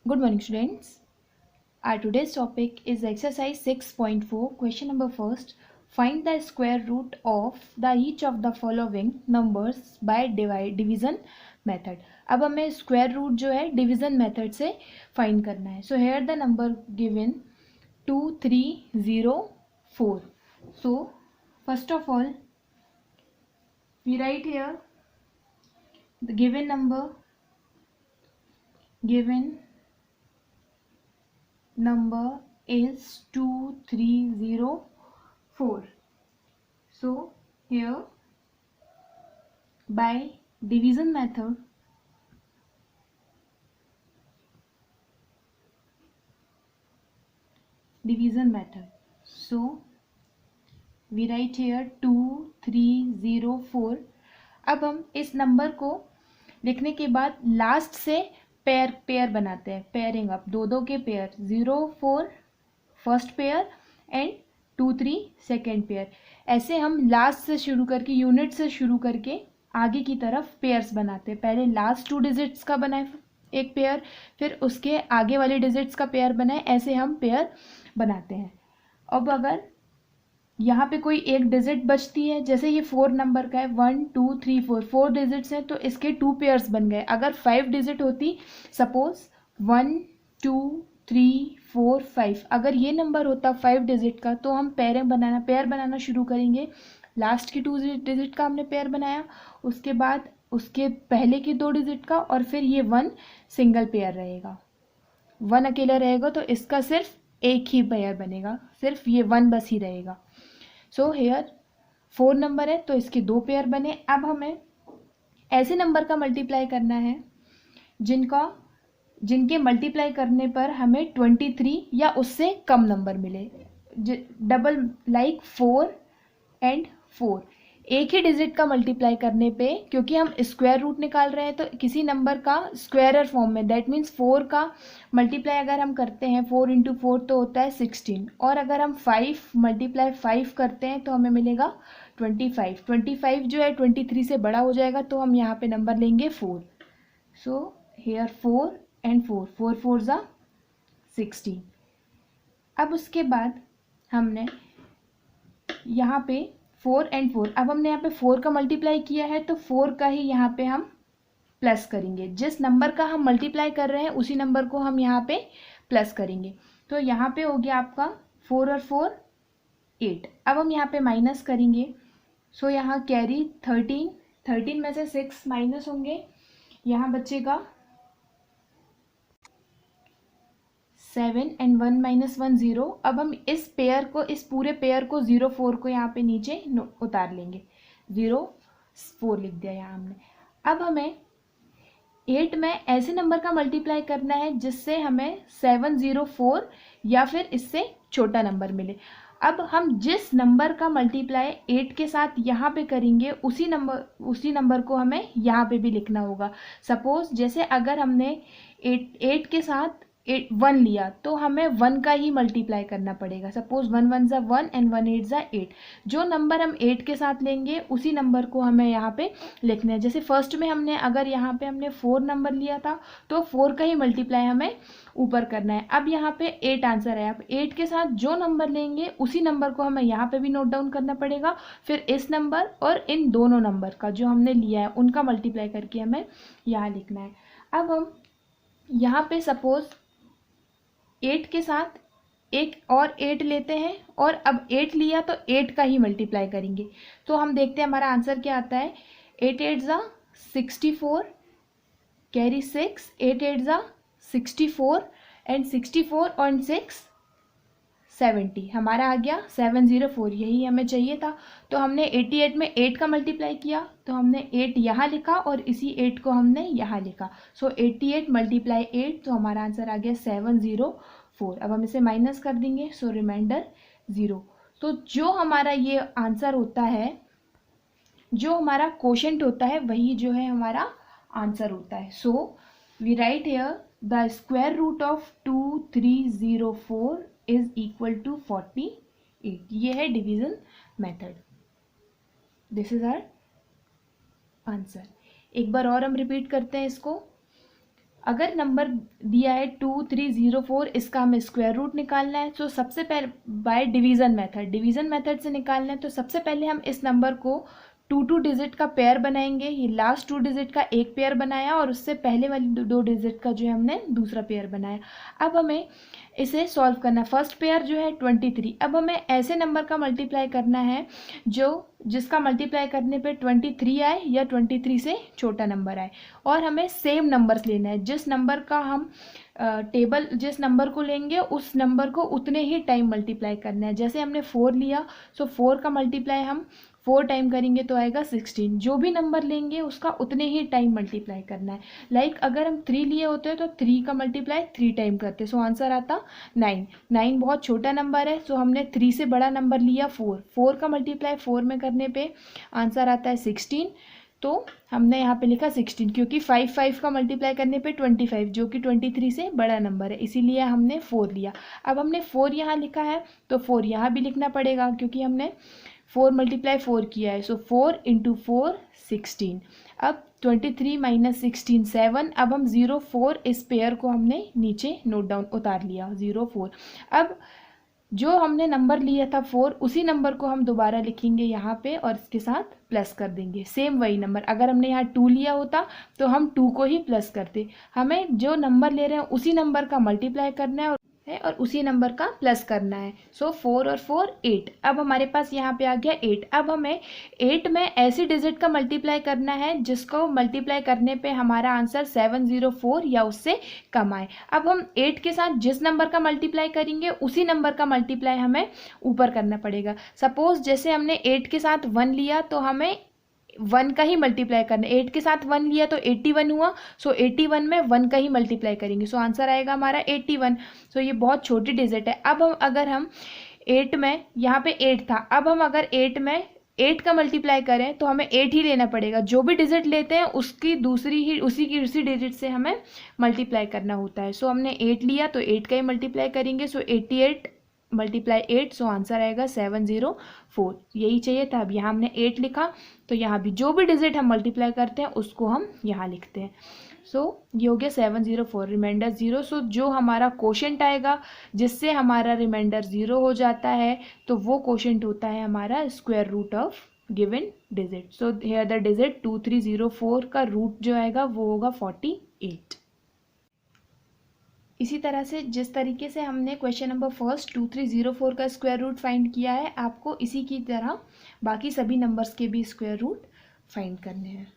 Good morning, students. Our today's topic is exercise 6.4. Question number first. Find the square root of each of the following numbers by division method. अब हमें square root जो है division method से find करना है. So here the number given 2304. So first of all we write here the given number is 2304. So here by division method so we write here 2304. अब हम इस नंबर को लिखने के बाद लास्ट से पेयर बनाते हैं, पेयरिंग अप, दो के pair, 04 first pair and 23 second pair. ऐसे हम लास्ट से शुरू करके, यूनिट से शुरू करके आगे की तरफ पेयर्स बनाते हैं. पहले लास्ट 2 डिजिट्स का बनाए एक पेयर, फिर उसके आगे वाले डिजिट्स का पेयर बनाए. ऐसे हम पेयर बनाते हैं. अब अगर यहाँ पे कोई एक डिजिट बचती है, जैसे ये 4 नंबर का है, 1 2 3 4 डिजिट्स हैं, तो इसके 2 पेयर्स बन गए. अगर 5 डिजिट होती, सपोज 1 2 3 4 5, अगर ये नंबर होता 5 डिजिट का, तो हम पेयर बनाना शुरू करेंगे. लास्ट की 2 डिजिट का हमने पेयर बनाया, उसके बाद उसके पहले की 2 डिजिट का, और फिर ये 1 सिंगल पेयर रहेगा. 1 अकेला रहेगा तो इसका सिर्फ एक ही पेयर बनेगा, सिर्फ ये 1 बस ही रहेगा. सो हेयर 4 नंबर है तो इसके 2 पेयर बने. अब हमें ऐसे नंबर का मल्टीप्लाई करना है जिनके मल्टीप्लाई करने पर हमें 23 या उससे कम नंबर मिले. Double like 4 and 4. एक ही डिजिट का मल्टीप्लाई करने पे, क्योंकि हम स्क्वायर रूट निकाल रहे हैं, तो किसी नंबर का स्क्वायरर फॉर्म में, दैट मीन्स 4 का मल्टीप्लाई अगर हम करते हैं 4 × 4 तो होता है 16, और अगर हम 5 × 5 करते हैं तो हमें मिलेगा 25. 25 जो है 23 से बड़ा हो जाएगा, तो हम यहाँ पे नंबर लेंगे 4. सो हेयर 4 एंड 4, 4 4 ज़ा 16. अब उसके बाद हमने यहाँ पे 4 एंड 4, अब हमने यहाँ पे 4 का मल्टीप्लाई किया है, तो 4 का ही यहाँ पे हम प्लस करेंगे. जिस नंबर का हम मल्टीप्लाई कर रहे हैं उसी नंबर को हम यहाँ पे प्लस करेंगे. तो यहाँ पे हो गया आपका 4 और 4 8. अब हम यहाँ पे माइनस करेंगे. सो यहाँ कैरी 13 में से 6 माइनस होंगे, यहाँ बचेगा 7 एंड 1 - 1 0. अब हम इस पूरे पेयर को 0 4 को यहाँ पे नीचे उतार लेंगे. 0 4 लिख दिया यहाँ हमने. अब हमें 8 में ऐसे नंबर का मल्टीप्लाई करना है जिससे हमें 704 या फिर इससे छोटा नंबर मिले. अब हम जिस नंबर का मल्टीप्लाई 8 के साथ यहाँ पे करेंगे, उसी नंबर को हमें यहाँ पे भी लिखना होगा. सपोज जैसे अगर हमने 8 के साथ 1 लिया, तो हमें 1 का ही मल्टीप्लाई करना पड़ेगा. सपोज 1 1 ज़ा 1 एंड 1 8 ज़ा 8. जो नंबर हम 8 के साथ लेंगे उसी नंबर को हमें यहाँ पे लिखना है. जैसे फर्स्ट में अगर यहाँ पे हमने 4 नंबर लिया था, तो 4 का ही मल्टीप्लाई हमें ऊपर करना है. अब यहाँ पे 8 आंसर है. आप 8 के साथ जो नंबर लेंगे उसी नंबर को हमें यहाँ पे भी नोट डाउन करना पड़ेगा. फिर इस नंबर और इन दोनों नंबर का जो हमने लिया है उनका मल्टीप्लाई करके हमें यहाँ लिखना है. अब हम यहाँ पे सपोज 8 के साथ एक और 8 लेते हैं, और अब 8 लिया तो 8 का ही मल्टीप्लाई करेंगे. तो हम देखते हैं हमारा आंसर क्या आता है. 8 8 ज़ा 64, कैरी 6, 8 8 ज़ा 64 एंड 64 और 6 70. हमारा आ गया 704. यही हमें चाहिए था. तो हमने 88 में 8 का मल्टीप्लाई किया, तो हमने 8 यहाँ लिखा और इसी 8 को हमने यहाँ लिखा. सो 88 × 8, तो हमारा आंसर आ गया 704. अब हम इसे माइनस कर देंगे, सो रिमाइंडर 0. तो जो हमारा ये आंसर होता है, जो हमारा क्वोशंट होता है, वही जो है हमारा आंसर होता है. So we write here the square root of 2304 is equal to 48. ये है division method. This is our answer. एक बार और हम रिपीट करते हैं इसको. अगर नंबर दिया है 2304, इसका हमें स्क्वायर रूट निकालना है। तो सबसे पहले बाय डिवीज़न मेथड से निकालना है। तो सबसे पहले हम इस नंबर को टू डिजिट का पेयर बनाएंगे। ये लास्ट 2 डिजिट का एक पेयर बनाया और उससे पहले वाली 2 डिजिट का जो है हमने दूसरा पेयर बनाया। अब हमें इसे सॉल्व करना है। फर्स्ट पेयर जो है 23। अब हमें ऐसे नंबर का मल्टीप्लाई करना है जिसका मल्टीप्लाई करने पे 23 आए या 23 से छोटा नंबर आए, और हमें सेम नंबर्स लेना है। जिस नंबर का हम जिस नंबर को लेंगे उस नंबर को उतने ही टाइम मल्टीप्लाई करना है। जैसे हमने 4 लिया, सो 4 का मल्टीप्लाई हम 4 टाइम करेंगे तो आएगा 16। जो भी नंबर लेंगे उसका उतने ही टाइम मल्टीप्लाई करना है। लाइक अगर हम 3 लिए होते हैं तो 3 का मल्टीप्लाई 3 टाइम करते, सो आंसर आता 9। 9 बहुत छोटा नंबर है, सो हमने 3 से बड़ा नंबर लिया 4। 4 का मल्टीप्लाई 4 में करने पे आंसर आता है 16। तो हमने यहाँ पे लिखा 16, क्योंकि 5 का मल्टीप्लाई करने पे 25, जो कि 23 से बड़ा नंबर है, इसीलिए हमने 4 लिया। अब हमने 4 यहाँ लिखा है तो 4 यहाँ भी लिखना पड़ेगा, क्योंकि हमने 4 मल्टीप्लाई 4 किया है। सो 4 × 4 16। अब 23 - 16 7। अब हम 04 इस पेयर को हमने नीचे नोट डाउन उतार लिया 04। अब जो हमने नंबर लिया था 4, उसी नंबर को हम दोबारा लिखेंगे यहाँ पे और इसके साथ प्लस कर देंगे। सेम वही नंबर, अगर हमने यहाँ 2 लिया होता तो हम 2 को ही प्लस करते। हमें जो नंबर ले रहे हैं उसी नंबर का मल्टीप्लाई करना है और उसी नंबर का प्लस करना है। सो 4 और 4 8। अब हमारे पास यहाँ पे आ गया 8। अब हमें 8 में ऐसी डिजिट का मल्टीप्लाई करना है जिसको मल्टीप्लाई करने पे हमारा आंसर 704 या उससे कम आए। अब हम 8 के साथ जिस नंबर का मल्टीप्लाई करेंगे उसी नंबर का मल्टीप्लाई हमें ऊपर करना पड़ेगा। सपोज जैसे हमने 8 के साथ 1 लिया तो हमें 1 का ही मल्टीप्लाई करना है। 8 के साथ 1 लिया तो 81 हुआ, सो 81 में 1 का ही मल्टीप्लाई करेंगे, सो आंसर आएगा हमारा 81। सो ये बहुत छोटी डिजिट है। अब अगर हम 8 में, यहाँ पे 8 था, अब हम अगर 8 में 8 का मल्टीप्लाई करें तो हमें 8 ही लेना पड़ेगा। जो भी डिजिट लेते हैं उसकी उसी डिजिट से हमें मल्टीप्लाई करना होता है। सो हमने 8 लिया तो 8 का ही मल्टीप्लाई करेंगे, सो 88 × 8, सो आंसर आएगा 704। यही चाहिए था। अब यहाँ हमने 8 लिखा तो यहाँ भी जो भी डिजिट हम मल्टीप्लाई करते हैं उसको हम यहाँ लिखते हैं। सो ये हो गया 704, रिमाइंडर 0। सो जो हमारा क्वोशंट आएगा जिससे हमारा रिमाइंडर 0 हो जाता है तो वो क्वोशंट होता है हमारा square root of given digit. So here the digit 2304 का रूट जो आएगा वो होगा 48। इसी तरह से जिस तरीके से हमने क्वेश्चन नंबर फर्स्ट 2304 का स्क्वायर रूट फाइंड किया है, आपको इसी की तरह बाकी सभी नंबर्स के भी स्क्वायर रूट फाइंड करने हैं।